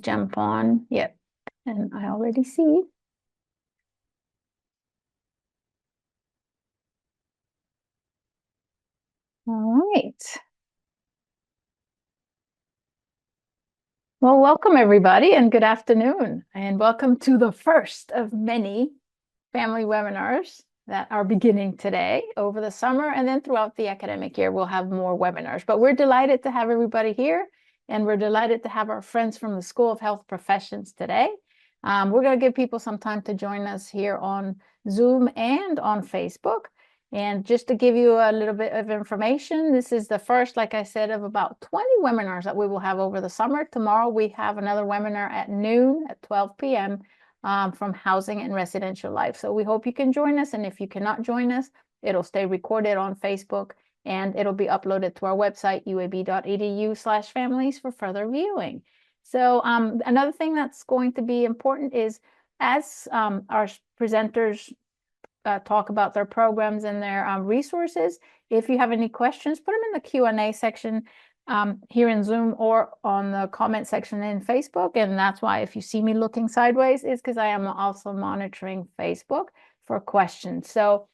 jump on. Yep. And I already see. All right. Well, welcome everybody and good afternoon. And welcome to the first of many family webinars that are beginning today over the summer, and then throughout the academic year, we'll have more webinars. But we're delighted to have everybody here, and we're delighted to have our friends from the School of Health Professions today. We're going to give people some time to join us here on Zoom and on Facebook. And just to give you a little bit of information, this is the first, like I said, of about 20 webinars that we will have over the summer. Tomorrow we have another webinar at noon at 12 p.m. From Housing and Residential Life. So we hope you can join us. And if you cannot join us, it'll stay recorded on Facebook and it'll be uploaded to our website, uab.edu/families for further viewing. So another thing that's going to be important is as our presenters talk about their programs and their resources, if you have any questions, put them in the Q&A section here in Zoom or on the comment section in Facebook. And that's why if you see me looking sideways, it's because I am also monitoring Facebook for questions. So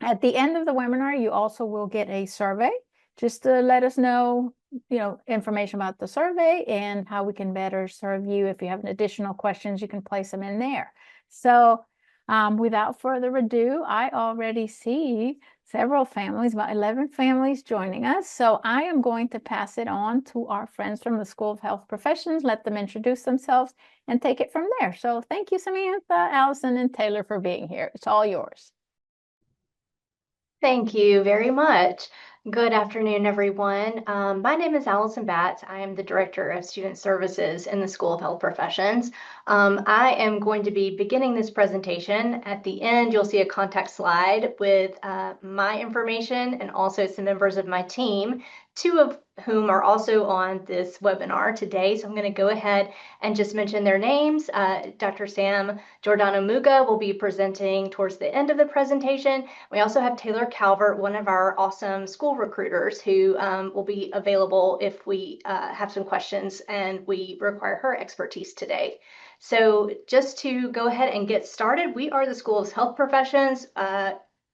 at the end of the webinar, you also will get a survey just to let us know, information about the survey and how we can better serve you. If you have additional questions, you can place them in there. So without further ado, I already see several families, about 11 families joining us. So I am going to pass it on to our friends from the School of Health Professions, let them introduce themselves and take it from there. So thank you, Samantha, Allison, and Taylor for being here. It's all yours. Thank you very much. Good afternoon, everyone. My name is Allison Batts. I am the Director of Student Services in the School of Health Professions. I am going to be beginning this presentation. At the end, you'll see a contact slide with my information and also some members of my team, two of whom are also on this webinar today. So I'm going to go ahead and just mention their names. Dr. Sam Giordano Muga will be presenting towards the end of the presentation. We also have Taylor Calvert, one of our awesome school recruiters, who will be available if we have some questions and we require her expertise today. So just to go ahead and get started, we are the School of Health Professions.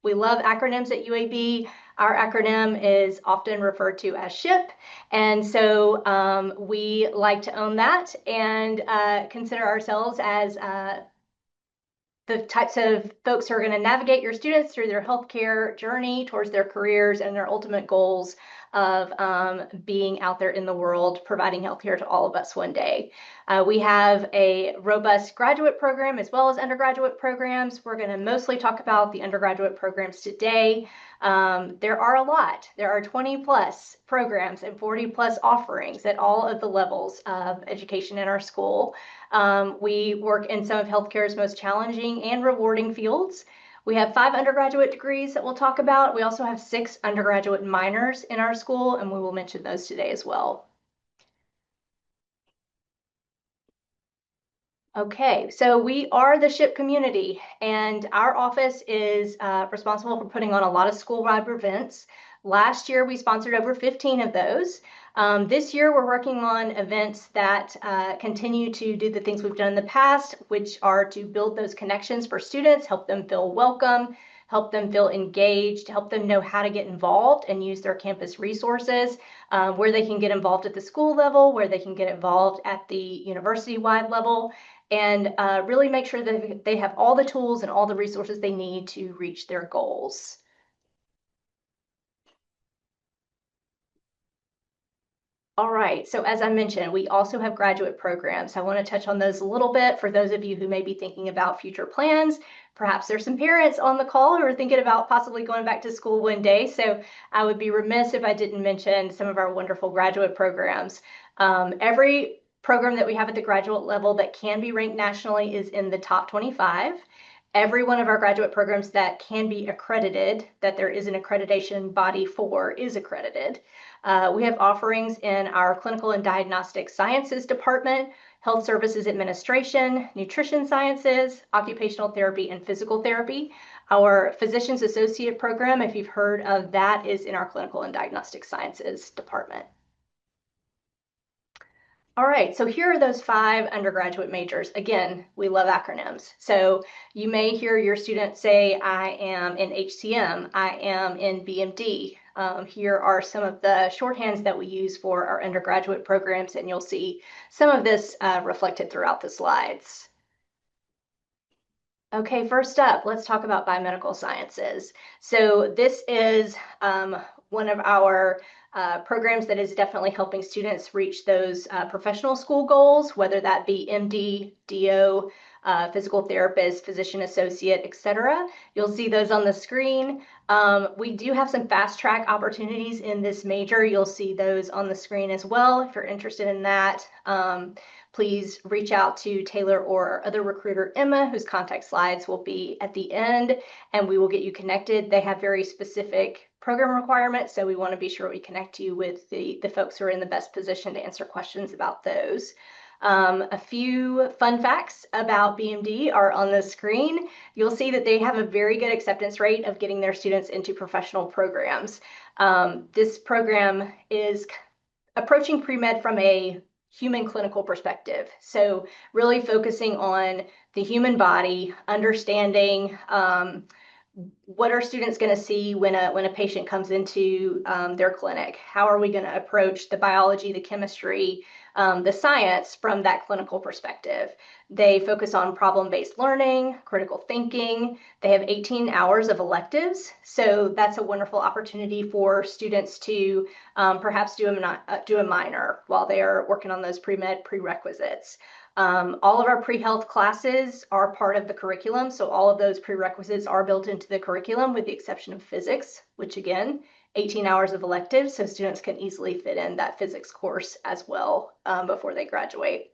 We love acronyms at UAB. Our acronym is often referred to as SHIP, and so we like to own that and consider ourselves as the types of folks who are going to navigate your students through their healthcare journey towards their careers and their ultimate goals of being out there in the world, providing healthcare to all of us one day. We have a robust graduate program as well as undergraduate programs. We're going to mostly talk about the undergraduate programs today. There are a lot. There are 20 plus programs and 40 plus offerings at all of the levels of education in our school. We work in some of healthcare's most challenging and rewarding fields. We have 5 undergraduate degrees that we'll talk about. We also have 6 undergraduate minors in our school, and we will mention those today as well. Okay, so we are the SHIP community, and our office is responsible for putting on a lot of school-wide events. Last year, we sponsored over 15 of those. This year, we're working on events that continue to do the things we've done in the past, which are to build those connections for students, help them feel welcome, help them feel engaged, help them know how to get involved and use their campus resources, where they can get involved at the school level, where they can get involved at the university-wide level, and really make sure that they have all the tools and all the resources they need to reach their goals. All right, so as I mentioned, we also have graduate programs. I want to touch on those a little bit for those of you who may be thinking about future plans. Perhaps there's some parents on the call who are thinking about possibly going back to school one day. So I would be remiss if I didn't mention some of our wonderful graduate programs. Every program that we have at the graduate level that can be ranked nationally is in the top 25. Every one of our graduate programs that can be accredited, that there is an accreditation body for, is accredited. We have offerings in our Clinical and Diagnostic Sciences Department, Health Services Administration, Nutrition Sciences, Occupational Therapy, and Physical Therapy. Our Physician's Associate program, if you've heard of that, is in our Clinical and Diagnostic Sciences Department. All right, so here are those 5 undergraduate majors. Again, we love acronyms. So you may hear your student say, I am in HCM, I am in BMD. Here are some of the shorthands that we use for our undergraduate programs, and you'll see some of this reflected throughout the slides. Okay, first up, let's talk about biomedical sciences. So this is one of our programs that is definitely helping students reach those professional school goals, whether that be MD, DO, physical therapist, physician associate, etc. You'll see those on the screen. We do have some fast track opportunities in this major. You'll see those on the screen as well if you're interested in that. Please reach out to Taylor or our other recruiter, Emma, whose contact slides will be at the end, and we will get you connected. They have very specific program requirements, so we want to be sure we connect you with the folks who are in the best position to answer questions about those. A few fun facts about BMD are on the screen. You'll see that they have a very good acceptance rate of getting their students into professional programs. This program is approaching pre-med from a human clinical perspective. So really focusing on the human body, understanding what are students going to see when a patient comes into their clinic? How are we going to approach the biology, the chemistry, the science from that clinical perspective? They focus on problem-based learning, critical thinking. They have 18 hours of electives, so that's a wonderful opportunity for students to perhaps do a minor while they are working on those pre-med prerequisites. All of our pre-health classes are part of the curriculum, so all of those prerequisites are built into the curriculum with the exception of physics, which again, 18 hours of electives, so students can easily fit in that physics course as well before they graduate.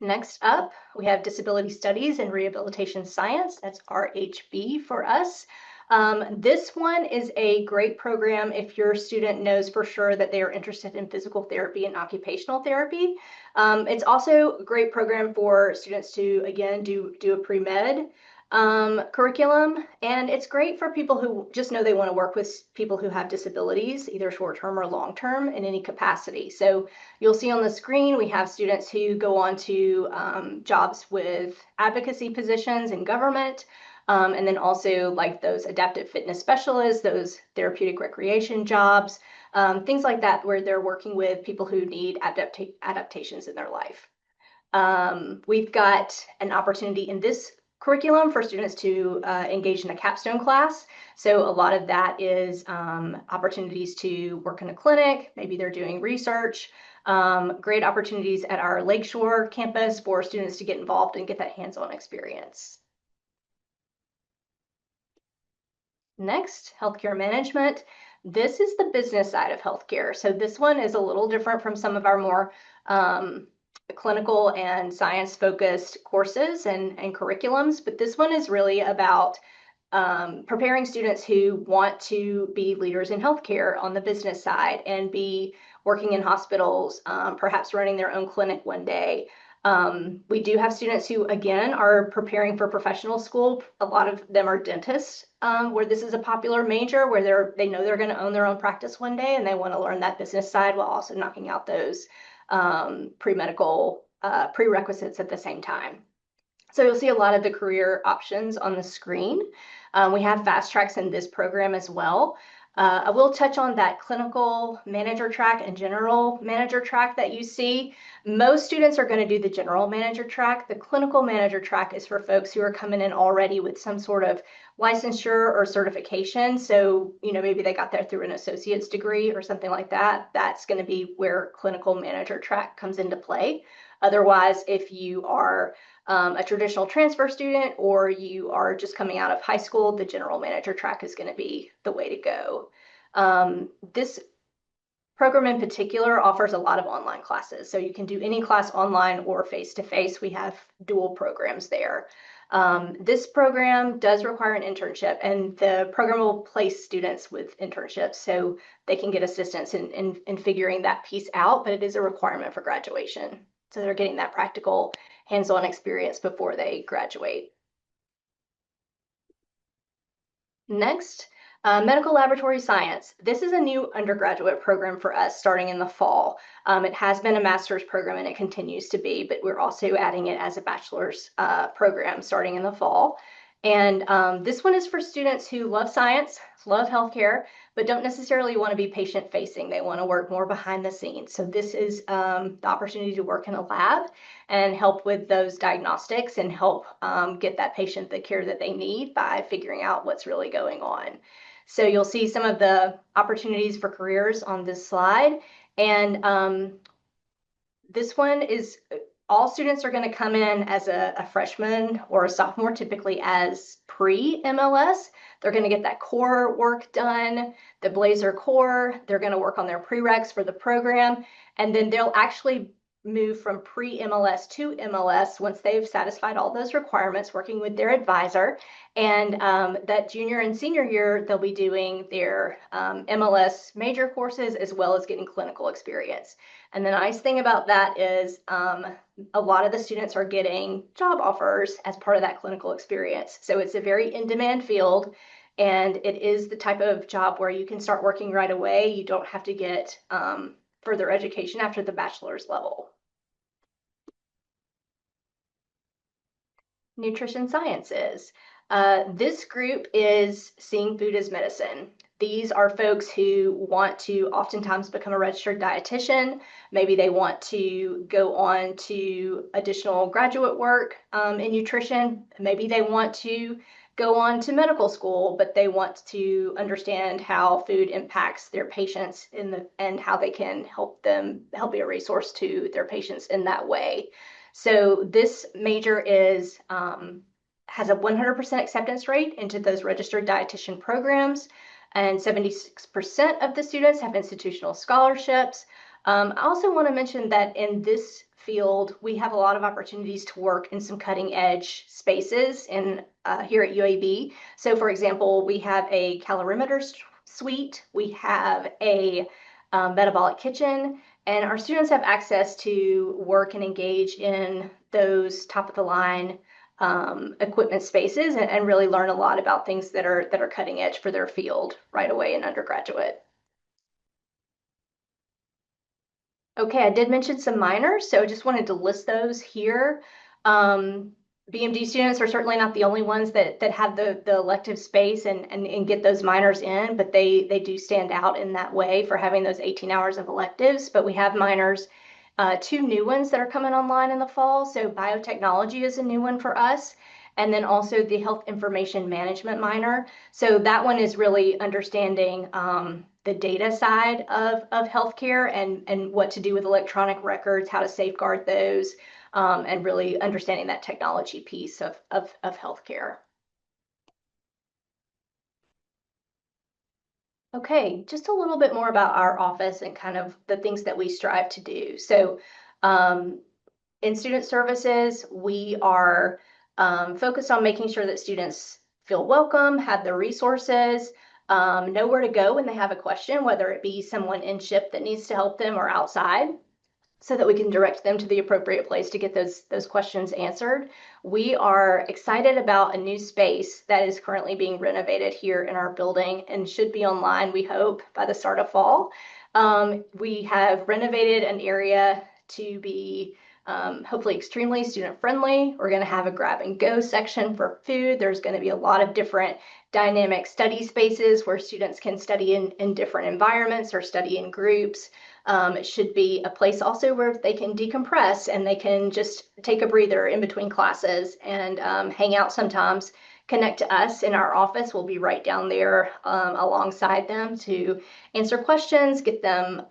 Next up, we have Disability Studies and Rehabilitation Science. That's RHB for us. This one is a great program if your student knows for sure that they are interested in physical therapy and occupational therapy. It's also a great program for students to, again, do a pre-med curriculum. And it's great for people who just know they want to work with people who have disabilities, either short-term or long-term in any capacity. So you'll see on the screen, we have students who go on to jobs with advocacy positions in government, and then also like those adaptive fitness specialists, those therapeutic recreation jobs, things like that, where they're working with people who need adaptations in their life. We've got an opportunity in this curriculum for students to engage in a capstone class. So a lot of that is opportunities to work in a clinic, maybe they're doing research, great opportunities at our Lakeshore campus for students to get involved and get that hands-on experience. Next, healthcare management. This is the business side of healthcare. So this one is a little different from some of our more clinical and science-focused courses and curriculums, but this one is really about preparing students who want to be leaders in healthcare on the business side and be working in hospitals, perhaps running their own clinic one day. We do have students who, again, are preparing for professional school. A lot of them are dentists, where this is a popular major, where they know they're going to own their own practice one day, and they want to learn that business side while also knocking out those pre-medical prerequisites at the same time. So you'll see a lot of the career options on the screen. We have fast tracks in this program as well. I will touch on that clinical manager track and general manager track that you see. Most students are going to do the general manager track. The clinical manager track is for folks who are coming in already with some sort of licensure or certification. So, maybe they got there through an associate's degree or something like that. That's going to be where clinical manager track comes into play. Otherwise, if you are a traditional transfer student or you are just coming out of high school, the general manager track is going to be the way to go. This program in particular offers a lot of online classes. So you can do any class online or face-to-face. We have dual programs there. This program does require an internship, and the program will place students with internships so they can get assistance in figuring that piece out, but it is a requirement for graduation. So they're getting that practical hands-on experience before they graduate. Next, Medical laboratory science. This is a new undergraduate program for us starting in the fall. It has been a master's program and it continues to be, but we're also adding it as a bachelor's program starting in the fall. And this one is for students who love science, love healthcare, but don't necessarily want to be patient facing. They want to work more behind the scenes. So this is the opportunity to work in a lab and help with those diagnostics and help get that patient the care that they need by figuring out what's really going on. So you'll see some of the opportunities for careers on this slide. And this one is all students are going to come in as a freshman or a sophomore, typically as pre-MLS. They're going to get that core work done, the Blazer core. They're going to work on their prereqs for the program. And then they'll actually move from pre-MLS to MLS once they've satisfied all those requirements, working with their advisor. And that junior and senior year, they'll be doing their MLS major courses as well as getting clinical experience. And the nice thing about that is a lot of the students are getting job offers as part of that clinical experience. So it's a very in-demand field, and it is the type of job where you can start working right away. You don't have to get further education after the bachelor's level. Nutrition sciences. This group is seeing food as medicine. These are folks who want to oftentimes become a registered dietitian. Maybe they want to go on to additional graduate work in nutrition. Maybe they want to go on to medical school, but they want to understand how food impacts their patients and how they can help be a resource to their patients in that way. So this major has a 100% acceptance rate into those registered dietitian programs, and 76% of the students have institutional scholarships. I also want to mention that in this field, we have a lot of opportunities to work in some cutting edge spaces here at UAB. So for example, we have a calorimeter suite, we have a metabolic kitchen, and our students have access to work and engage in those top of the line equipment spaces and really learn a lot about things that are cutting edge for their field right away in undergraduate. Okay, I did mention some minors, so I just wanted to list those here. BMD students are certainly not the only ones that have the elective space and get those minors in, but they do stand out in that way for having those 18 hours of electives. But we have minors, two new ones that are coming online in the fall. So biotechnology is a new one for us. And then also the health information management minor. So that one is really understanding the data side of healthcare and what to do with electronic records, how to safeguard those, and really understanding that technology piece of healthcare. Okay, just a little bit more about our office and kind of the things that we strive to do. So in student services, we are focused on making sure that students feel welcome, have the resources, know where to go when they have a question, whether it be someone in SHIP that needs to help them or outside, so that we can direct them to the appropriate place to get those questions answered. We are excited about a new space that is currently being renovated here in our building and should be online, we hope, by the start of fall. We have renovated an area to be hopefully extremely student friendly. We're going to have a grab and go section for food. There's going to be a lot of different dynamic study spaces where students can study in different environments or study in groups. It should be a place also where they can decompress and they can just take a breather in between classes and hang out sometimes, connect to us in our office. We'll be right down there alongside them to answer questions, get them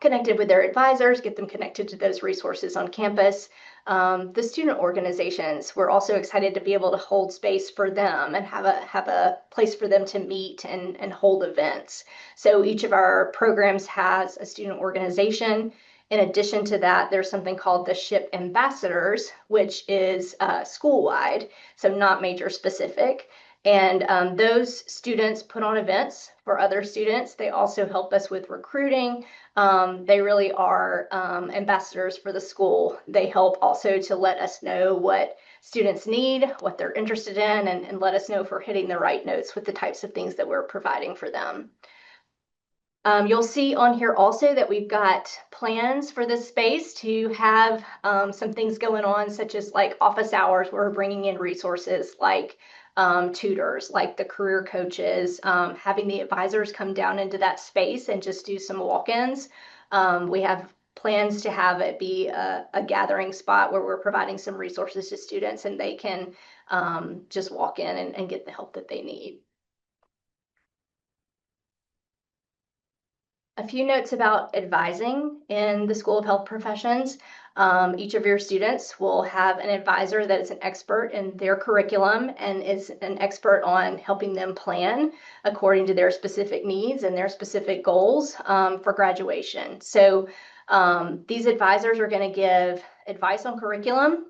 connected with their advisors, get them connected to those resources on campus. The student organizations, we're also excited to be able to hold space for them and have a place for them to meet and hold events. So each of our programs has a student organization. In addition to that, there's something called the SHIP Ambassadors, which is school-wide, so not major specific. And those students put on events for other students. They also help us with recruiting. They really are ambassadors for the school. They help also to let us know what students need, what they're interested in, and let us know if we're hitting the right notes with the types of things that we're providing for them. You'll see on here also that we've got plans for this space to have some things going on, such as like office hours, where we're bringing in resources like tutors, like the career coaches, having the advisors come down into that space and just do some walk-ins. We have plans to have it be a gathering spot where we're providing some resources to students and they can just walk in and get the help that they need. A few notes about advising in the School of Health Professions. Each of your students will have an advisor that is an expert in their curriculum and is an expert on helping them plan according to their specific needs and their specific goals for graduation. So these advisors are going to give advice on curriculum.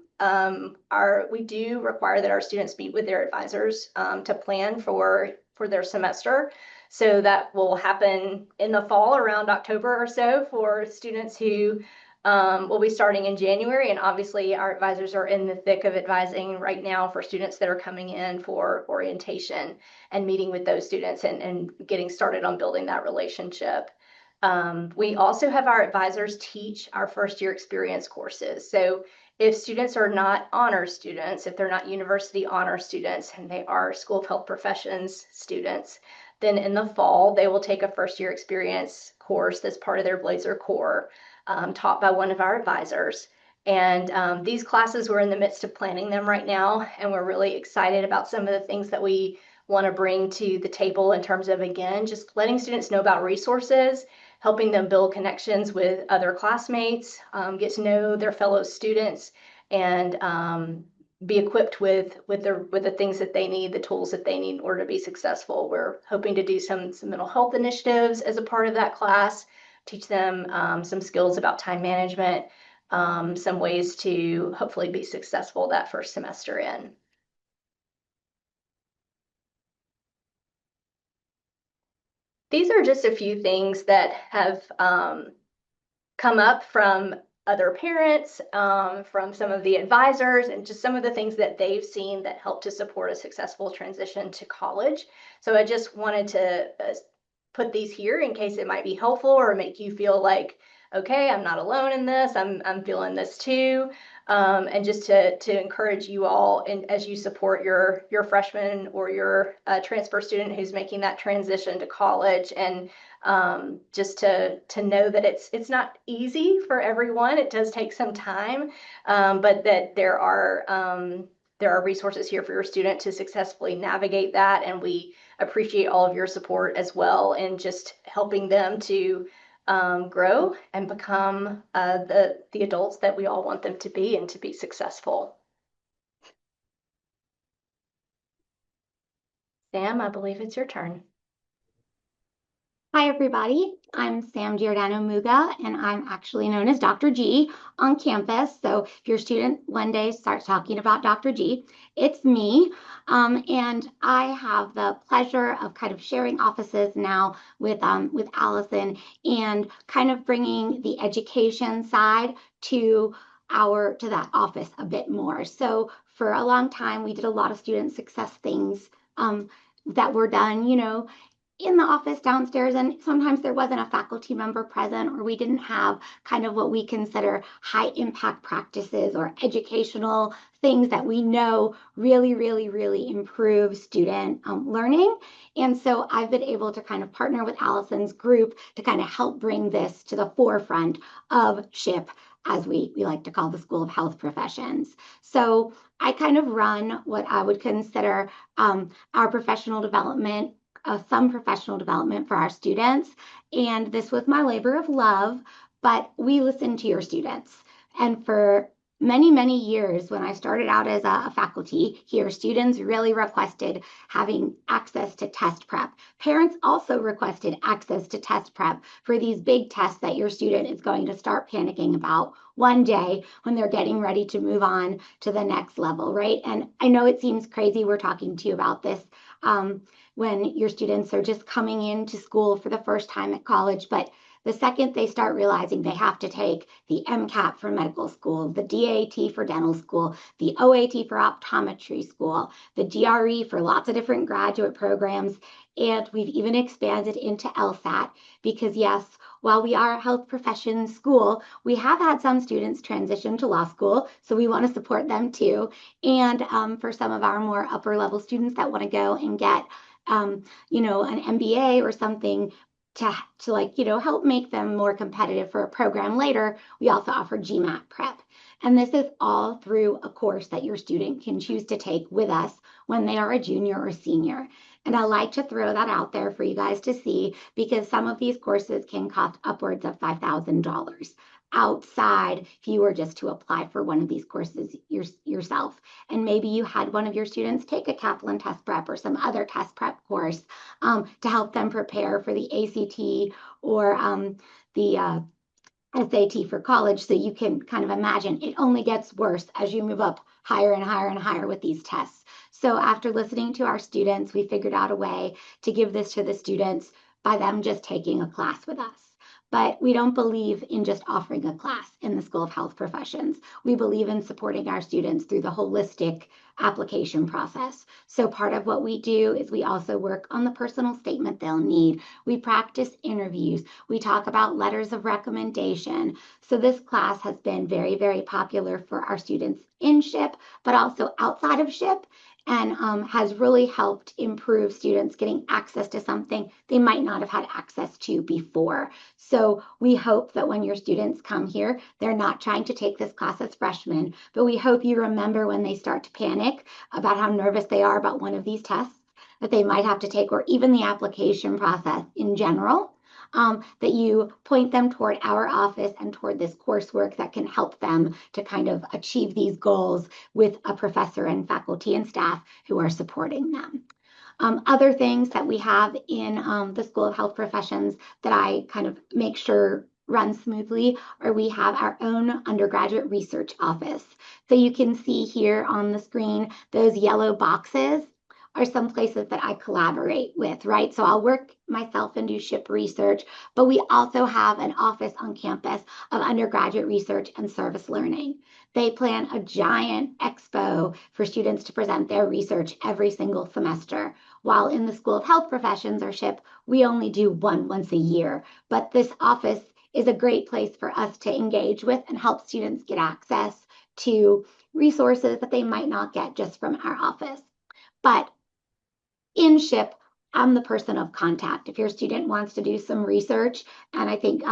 We do require that our students meet with their advisors to plan for their semester. So that will happen in the fall around October or so for students who will be starting in January. And obviously our advisors are in the thick of advising right now for students that are coming in for orientation and meeting with those students and getting started on building that relationship. We also have our advisors teach our first year experience courses. So if students are not honor students, if they're not university honor students, and they are School of Health Professions students, then in the fall, they will take a first year experience course that's part of their Blazer core, taught by one of our advisors. And these classes, we're in the midst of planning them right now, and we're really excited about some of the things that we want to bring to the table in terms of, again, just letting students know about resources, helping them build connections with other classmates, get to know their fellow students, and be equipped with the things that they need, the tools that they need in order to be successful. We're hoping to do some mental health initiatives as a part of that class, teach them some skills about time management, some ways to hopefully be successful that first semester in. These are just a few things that have come up from other parents, from some of the advisors, and just some of the things that they've seen that help to support a successful transition to college. So I just wanted to put these here in case it might be helpful or make you feel like, okay, I'm not alone in this, I'm feeling this too. And just to encourage you all, and as you support your freshman or your transfer student who's making that transition to college, and just to know that it's not easy for everyone. It does take some time, but that there are resources here for your student to successfully navigate that, and we appreciate all of your support as well in just helping them to grow and become the adults that we all want them to be and to be successful. Sam, I believe it's your turn. Hi, everybody. I'm Sam Giordano Muga, and I'm actually known as Dr. G on campus. So if your student one day starts talking about Dr. G, it's me. And I have the pleasure of kind of sharing offices now with Allison and kind of bringing the education side to that office a bit more. So for a long time, we did a lot of student success things that were done, in the office downstairs, and sometimes there wasn't a faculty member present, or we didn't have kind of what we consider high impact practices or educational things that we know really, really, really improve student learning. And so I've been able to kind of partner with Allison's group to kind of help bring this to the forefront of SHIP, as we like to call the School of Health Professions. So I kind of run what I would consider our professional development, some professional development for our students. And this was my labor of love, but we listen to your students. And for many, many years, when I started out as a faculty here, students really requested having access to test prep. Parents also requested access to test prep for these big tests that your student is going to start panicking about one day when they're getting ready to move on to the next level, right? And I know it seems crazy we're talking to you about this when your students are just coming into school for the first time at college, but The second they start realizing they have to take the MCAT for medical school, the DAT for dental school, the OAT for optometry school, the GRE for lots of different graduate programs, and we've even expanded into LSAT because yes, while we are a health professions school, we have had some students transition to law school, so we want to support them too. And for some of our more upper level students that want to go and get, an MBA or something to help make them more competitive for a program later, we also offer GMAT prep. And this is all through a course that your student can choose to take with us when they are a junior or senior. And I like to throw that out there for you guys to see because some of these courses can cost upwards of $5,000 outside if you were just to apply for one of these courses yourself. And maybe you had one of your students take a Kaplan test prep or some other test prep course to help them prepare for the ACT or the SAT for college. So you can kind of imagine it only gets worse as you move up higher and higher and higher with these tests. So after listening to our students, we figured out a way to give this to the students by them just taking a class with us. But we don't believe in just offering a class in the School of Health Professions. We believe in supporting our students through the holistic application process. So part of what we do is we also work on the personal statement they'll need. We practice interviews. We talk about letters of recommendation. So this class has been very, very popular for our students in SHIP, but also outside of SHIP, and has really helped improve students getting access to something they might not have had access to before. So we hope that when your students come here, they're not trying to take this class as freshmen, but we hope you remember when they start to panic about how nervous they are about one of these tests that they might have to take, or even the application process in general. That you point them toward our office and toward this coursework that can help them to kind of achieve these goals with a professor and faculty and staff who are supporting them. Other things that we have in the School of Health Professions that I kind of make sure run smoothly, or we have our own undergraduate research office. So you can see here on the screen, those yellow boxes are some places that I collaborate with, right? So I'll work myself and do SHIP research, but we also have an office on campus of undergraduate research and service learning. They plan a giant expo for students to present their research every single semester. While in the School of Health Professions or SHIP, we only do one once a year. But this office is a great place for us to engage with and help students get access to resources that they might not get just from our office. But in SHIP, I'm the person of contact. If your student wants to do some research, and I think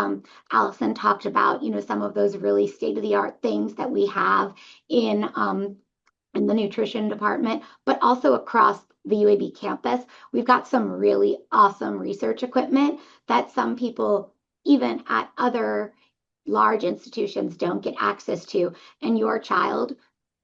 Allison talked about, some of those really state-of-the-art things that we have in the nutrition department, but also across the UAB campus, we've got some really awesome research equipment that some people, even at other large institutions, don't get access to. And your child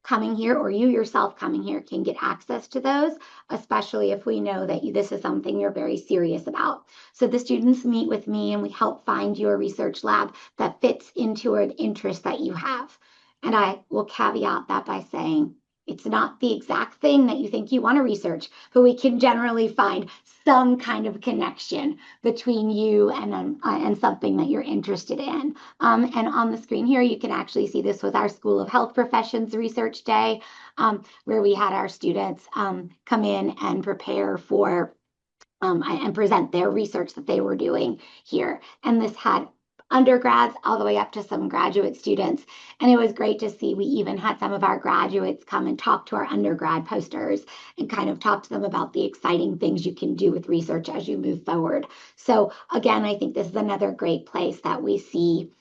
coming here, or you yourself coming here, can get access to those, especially if we know that this is something you're very serious about. So the students meet with me and we help find your research lab that fits into an interest that you have. And I will caveat that by saying, it's not the exact thing that you think you want to research, but we can generally find some kind of connection between you and something that you're interested in. And on the screen here, you can actually see this with our School of Health Professions Research Day, where we had our students come in and prepare for and present their research that they were doing here. And this had undergrads all the way up to some graduate students. And it was great to see we even had some of our graduates come and talk to our undergrad posters and kind of talk to them about the exciting things you can do with research as you move forward. So again, I think this is another great place that we see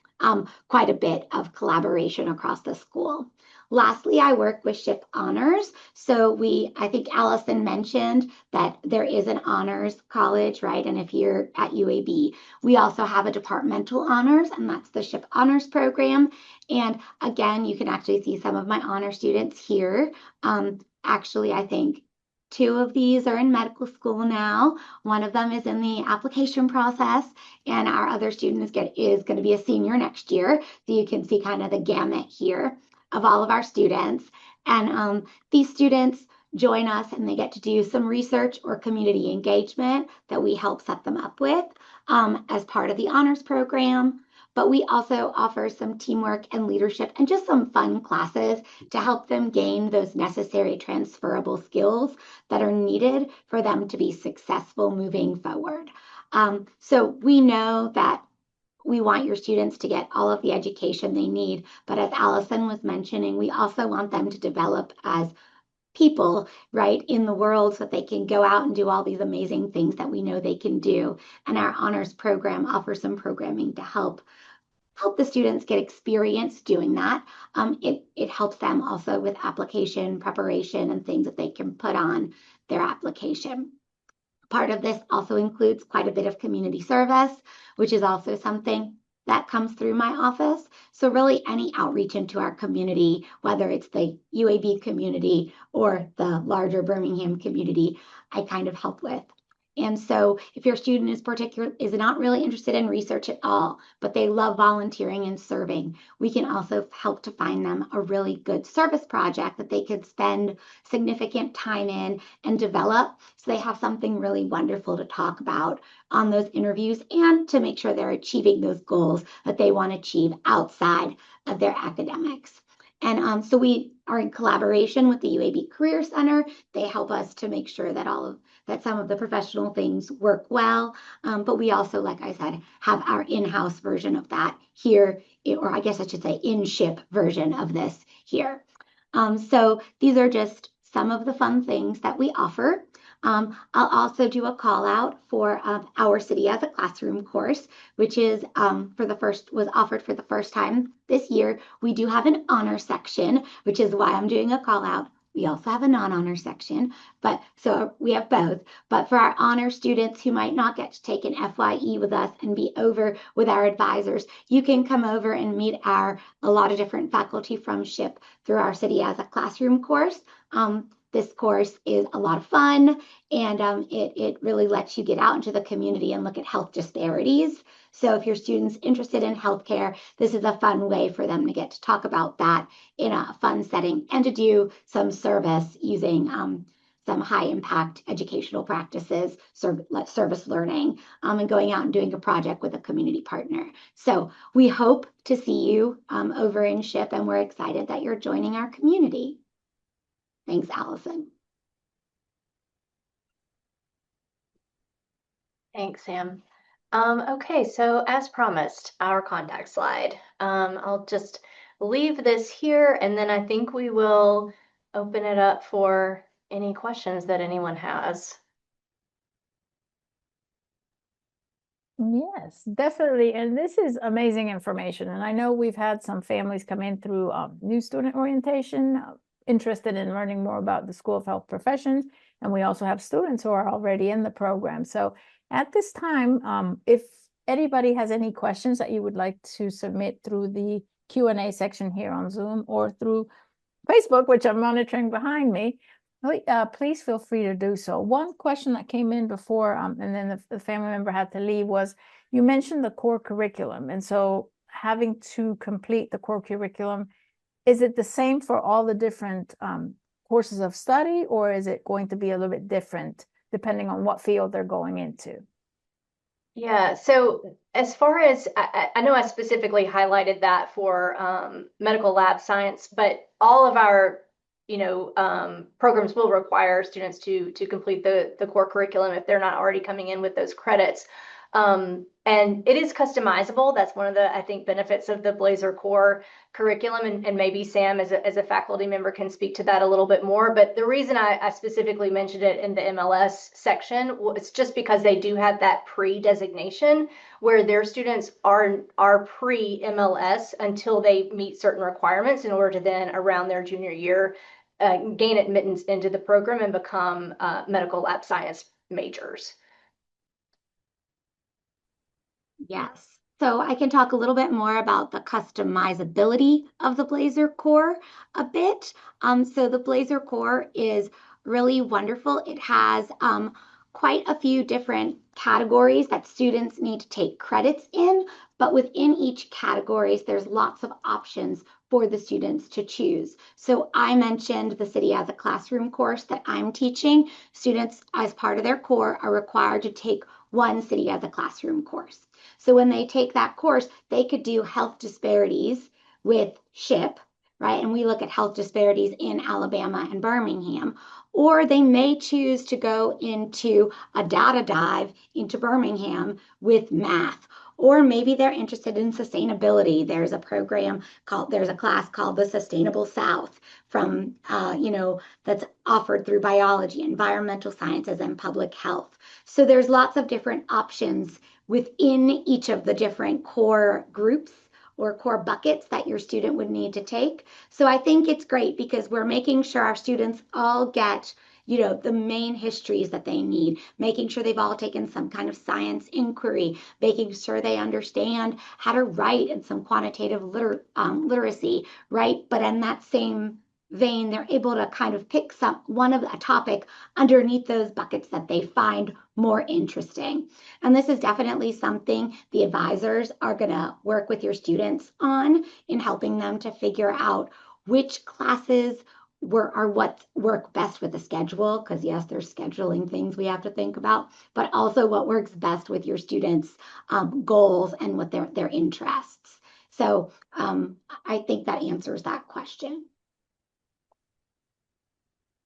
quite a bit of collaboration across the school. Lastly, I work with SHIP Honors. So I think Allison mentioned that there is an honors college, right? And if you're at UAB, we also have a departmental honors, and that's the SHIP Honors program. And again, you can actually see some of my honor students here. Actually, I think 2 of these are in medical school now. One of them is in the application process, and our other student is going to be a senior next year. So you can see kind of the gamut here of all of our students. And these students join us and they get to do some research or community engagement that we help set them up with. as part of the honors program. But we also offer some teamwork and leadership and just some fun classes to help them gain those necessary transferable skills that are needed for them to be successful moving forward. So we know that we want your students to get all of the education they need, but as Allison was mentioning, we also want them to develop as people, right, in the world so that they can go out and do all these amazing things that we know they can do. And our honors program offers some programming to help the students get experience doing that. It helps them also with application preparation and things that they can put on their application. Part of this also includes quite a bit of community service, which is also something that comes through my office. So really any outreach into our community, whether it's the UAB community or the larger Birmingham community, I kind of help with. And so if your student is not really interested in research at all, but they love volunteering and serving, we can also help to find them a really good service project that they could spend significant time in and develop so they have something really wonderful to talk about on those interviews and to make sure they're achieving those goals that they want to achieve outside of their academics. And so we are in collaboration with the UAB Career Center. They help us to make sure that some of the professional things work well. But we also, like I said, have our in-house version of that here, or I guess I should say in-ship version of this here. So these are just some of the fun things that we offer. I'll also do a call out for Our City as a Classroom course, which is was offered for the first time this year. We do have an honor section, which is why I'm doing a call out. We also have a non-honor section, but so we have both. But for our honor students who might not get to take an FYE with us and be over with our advisors, you can come over and meet a lot of different faculty from SHIP through Our City as a Classroom course. This course is a lot of fun, and it really lets you get out into the community and look at health disparities. So if your student's interested in healthcare, this is a fun way for them to get to talk about that in a fun setting and to do some service using some high impact educational practices, service learning, and going out and doing a project with a community partner. So we hope to see you over in SHIP, and we're excited that you're joining our community. Thanks, Allison. Thanks, Sam. Okay, so as promised, our contact slide. I'll just leave this here, and then I think we will open it up for any questions that anyone has. Yes, definitely. And this is amazing information. And I know we've had some families come in through new student orientation, interested in learning more about the School of Health Professions. And we also have students who are already in the program. So at this time, if anybody has any questions that you would like to submit through the Q&A section here on Zoom or through Facebook, which I'm monitoring behind me, please feel free to do so. One question that came in before, and then the family member had to leave, was you mentioned the core curriculum. And so having to complete the core curriculum, is it the same for all the different courses of study, or is it going to be a little bit different depending on what field they're going into? Yeah, so as far as I know, I specifically highlighted that for medical lab science, but all of our programs will require students to complete the core curriculum if they're not already coming in with those credits. And it is customizable. That's one of the, I think, benefits of the Blazer core curriculum. And maybe Sam, as a faculty member, can speak to that a little bit more. But the reason I specifically mentioned it in the MLS section was just because they do have that pre-designation where their students are pre-MLS until they meet certain requirements in order to then, around their junior year, gain admittance into the program and become medical lab science majors. Yes. So I can talk a little bit more about the customizability of the Blazer core a bit. So the Blazer core is really wonderful. It has quite a few different categories that students need to take credits in, but within each categories, there's lots of options for the students to choose. So I mentioned the City as a Classroom course that I'm teaching. Students, as part of their core, are required to take one city as a classroom course. So when they take that course, they could do health disparities with SHIP, right? And we look at health disparities in Alabama and Birmingham. Or they may choose to go into a data dive into Birmingham with math. Or maybe they're interested in sustainability. There's a class called the Sustainable South from, that's offered through biology, environmental sciences, and public health. So there's lots of different options within each of the different core groups or core buckets that your student would need to take. So I think it's great because we're making sure our students all get the main histories that they need, making sure they've all taken some kind of science inquiry, making sure they understand how to write and some quantitative literacy, right? But in that same vein, they're able to kind of pick a topic underneath those buckets that they find more interesting. And this is definitely something the advisors are going to work with your students on in helping them to figure out which classes are what work best with the schedule, because yes, there's scheduling things we have to think about, but also what works best with your students' goals and what their interests. So I think that answers that question.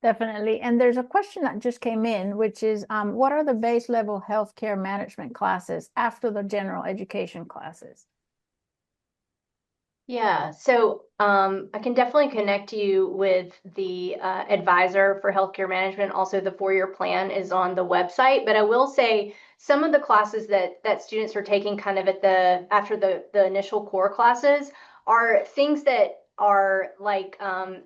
Definitely. And there's a question that just came in, which is, what are the base level healthcare management classes after the general education classes? Yeah, so I can definitely connect you with the advisor for healthcare management. Also, the 4-year plan is on the website. But I will say some of the classes that students are taking kind of after the initial core classes are things that are like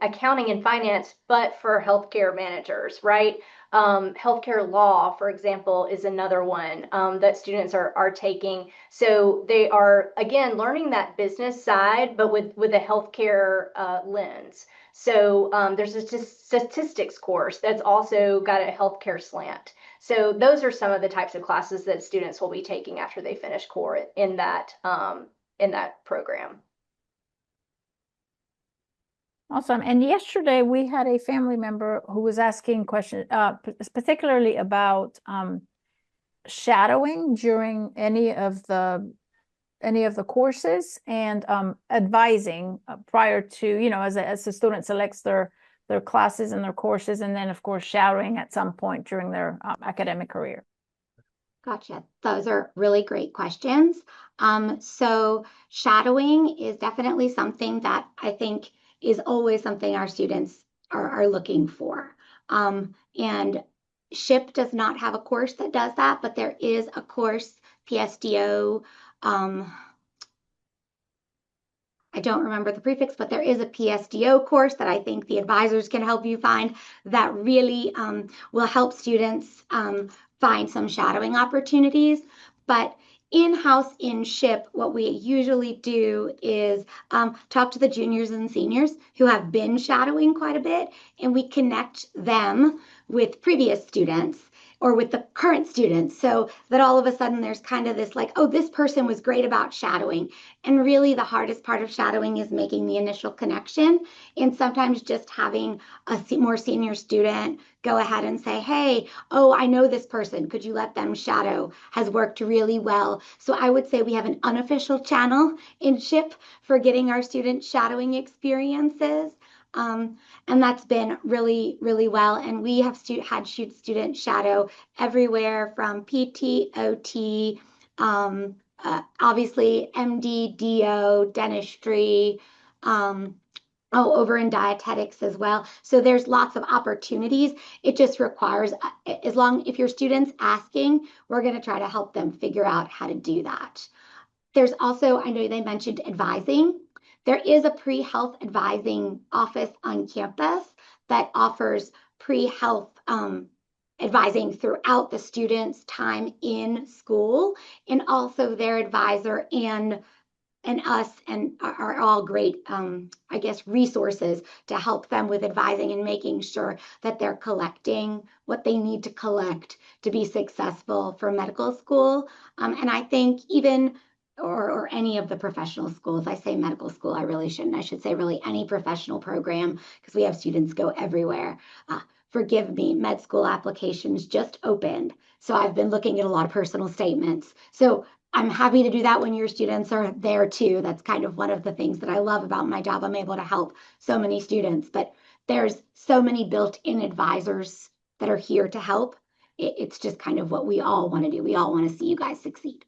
accounting and finance, but for healthcare managers, right? Healthcare law, for example, is another one that students are taking. So they are, again, learning that business side, but with a healthcare lens. So there's a statistics course that's also got a healthcare slant. So those are some of the types of classes that students will be taking after they finish core in that program. Awesome. And yesterday we had a family member who was asking questions, particularly about shadowing during any of the courses and advising prior to, as the student selects their classes and their courses, and then of course shadowing at some point during their academic career. Gotcha. Those are really great questions. So shadowing is definitely something that I think is always something our students are looking for. And SHIP does not have a course that does that, but there is a course, PSDO. I don't remember the prefix, but there is a PSDO course that I think the advisors can help you find that really will help students find some shadowing opportunities. But in-house in SHIP, what we usually do is talk to the juniors and seniors who have been shadowing quite a bit, and we connect them with previous students or with the current students, so that all of a sudden there's kind of this like, oh, this person was great about shadowing. And really the hardest part of shadowing is making the initial connection, and sometimes just having a more senior student go ahead and say, hey, oh, I know this person, could you let them shadow, has worked really well. So I would say we have an unofficial channel in SHIP for getting our students shadowing experiences. And that's been really, really well. And we have had students shadow everywhere from PT, OT, obviously MD, DO, dentistry, over in dietetics as well. So there's lots of opportunities. It just requires, if your student's asking, we're going to try to help them figure out how to do that. There's also, I know they mentioned advising. There is a pre-health advising office on campus that offers pre-health advising throughout the student's time in school, and also their advisor and us and are all great, I guess, resources to help them with advising and making sure that they're collecting what they need to collect to be successful for medical school. And I think even or any of the professional schools. I say medical school, I really shouldn't. I should say really any professional program, because we have students go everywhere. forgive me, med school applications just opened. So I've been looking at a lot of personal statements. So I'm happy to do that when your students are there too. That's kind of one of the things that I love about my job. I'm able to help so many students, but there's so many built-in advisors that are here to help. It's just kind of what we all want to do. We all want to see you guys succeed.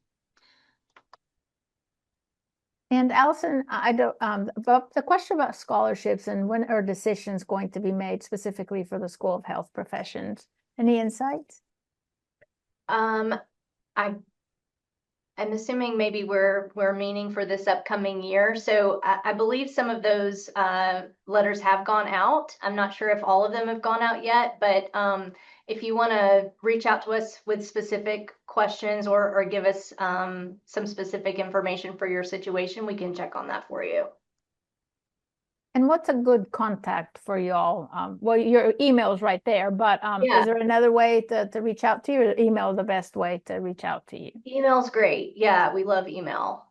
And Allison, I don't, about the question about scholarships and when are decisions going to be made specifically for the School of Health Professions? Any insights? I'm assuming maybe we're meaning for this upcoming year. So I believe some of those letters have gone out. I'm not sure if all of them have gone out yet, but if you want to reach out to us with specific questions or give us some specific information for your situation, we can check on that for you. And what's a good contact for y'all? Well, your email is right there, but Yeah. is there another way to reach out to you, or email the best way to reach out to you? Email's great. Yeah, we love email.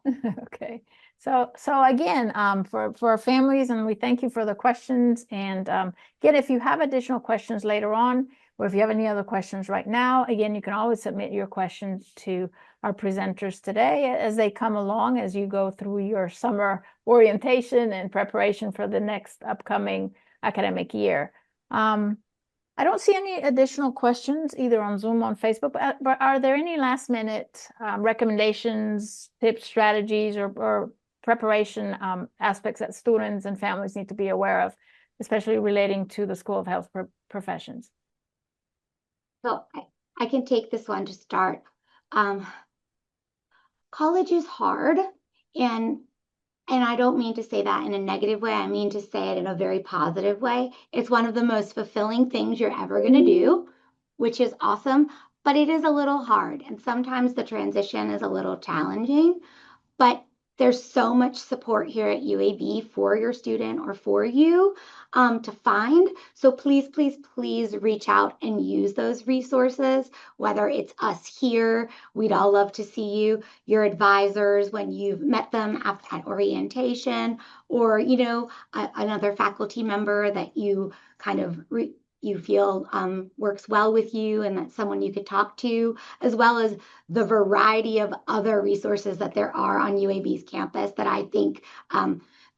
Okay. So again, for our families, and we thank you for the questions. And again, if you have additional questions later on, or if you have any other questions right now, again, you can always submit your questions to our presenters today as they come along, as you go through your summer orientation and preparation for the next upcoming academic year. I don't see any additional questions either on Zoom, on Facebook, but are there any last minute recommendations, tips, strategies, or preparation aspects that students and families need to be aware of, especially relating to the School of Health Professions? So I can take this one to start. College is hard, and I don't mean to say that in a negative way. I mean to say it in a very positive way. It's one of the most fulfilling things you're ever going to do, which is awesome, but it is a little hard. And sometimes the transition is a little challenging, but there's so much support here at UAB for your student or for you to find. So please, please, please reach out and use those resources, whether it's us here. We'd all love to see you, your advisors when you've met them at orientation, or, you know, another faculty member that you kind of you feel works well with you and that's someone you could talk to, as well as the variety of other resources that there are on UAB's campus that I think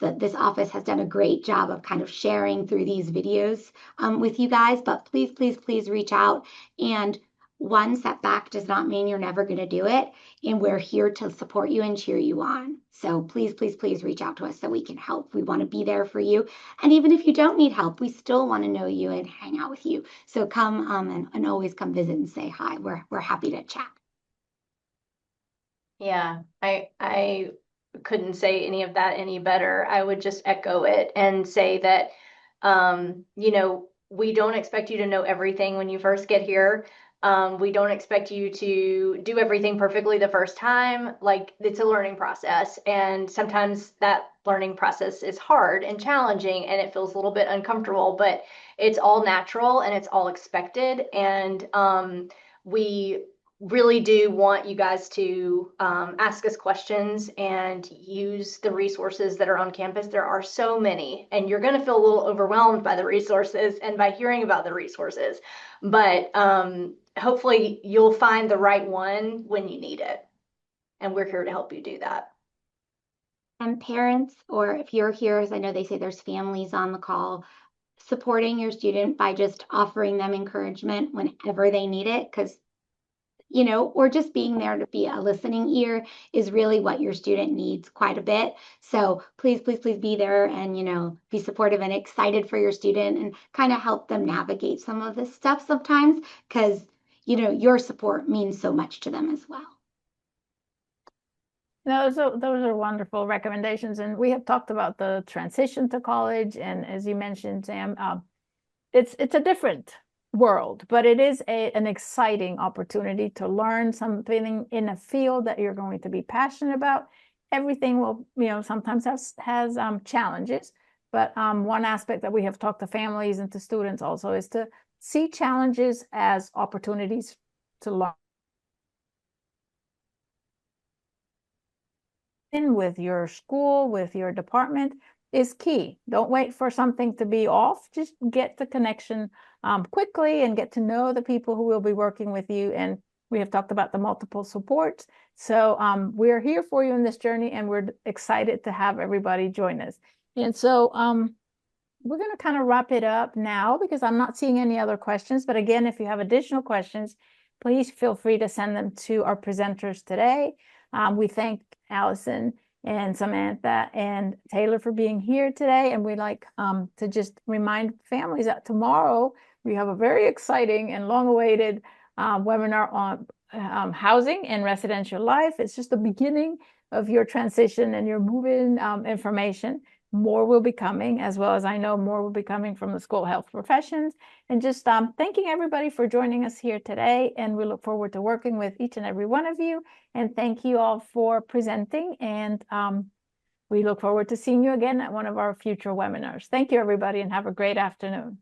that this office has done a great job of kind of sharing through these videos with you guys. But please, please, please reach out. And one setback does not mean you're never going to do it. And we're here to support you and cheer you on. So please, please, please reach out to us so we can help. We want to be there for you. And even if you don't need help, we still want to know you and hang out with you. So come and always come visit and say hi. We're happy to chat. Yeah, I couldn't say any of that any better. I would just echo it and say that, you know, we don't expect you to know everything when you first get here. We don't expect you to do everything perfectly the first time. Like, it's a learning process, and sometimes that learning process is hard and challenging and it feels a little bit uncomfortable, but it's all natural and it's all expected. And we really do want you guys to ask us questions and use the resources that are on campus. There are so many, and you're going to feel a little overwhelmed by the resources and by hearing about the resources. But hopefully you'll find the right one when you need it. And we're here to help you do that. And parents, or if you're here, as I know they say there's families on the call, supporting your student by just offering them encouragement whenever they need it, because you know, or just being there to be a listening ear is really what your student needs quite a bit. So please, please, please be there and, you know, be supportive and excited for your student and kind of help them navigate some of this stuff sometimes, because, you know, your support means so much to them as well. Those are wonderful recommendations. And we have talked about the transition to college. And as you mentioned, Sam, it's a different world, but it is an exciting opportunity to learn something in a field that you're going to be passionate about. Everything will, you know, sometimes has challenges, but one aspect that we have talked to families and to students also is to see challenges as opportunities to learn. With your school, with your department, is key. Don't wait for something to be off. Just get the connection quickly and get to know the people who will be working with you. And we have talked about the multiple supports. So we're here for you in this journey, and we're excited to have everybody join us. And so we're going to kind of wrap it up now because I'm not seeing any other questions. But again, if you have additional questions, please feel free to send them to our presenters today. We thank Allison and Samantha and Taylor for being here today. And we'd like to just remind families that tomorrow we have a very exciting and long-awaited webinar on housing and residential life. It's just the beginning of your transition and your move-in information. More will be coming, as well as I know more will be coming from the School of Health Professions. And just thanking everybody for joining us here today. And we look forward to working with each and every one of you. And thank you all for presenting. And we look forward to seeing you again at one of our future webinars. Thank you, everybody, and have a great afternoon.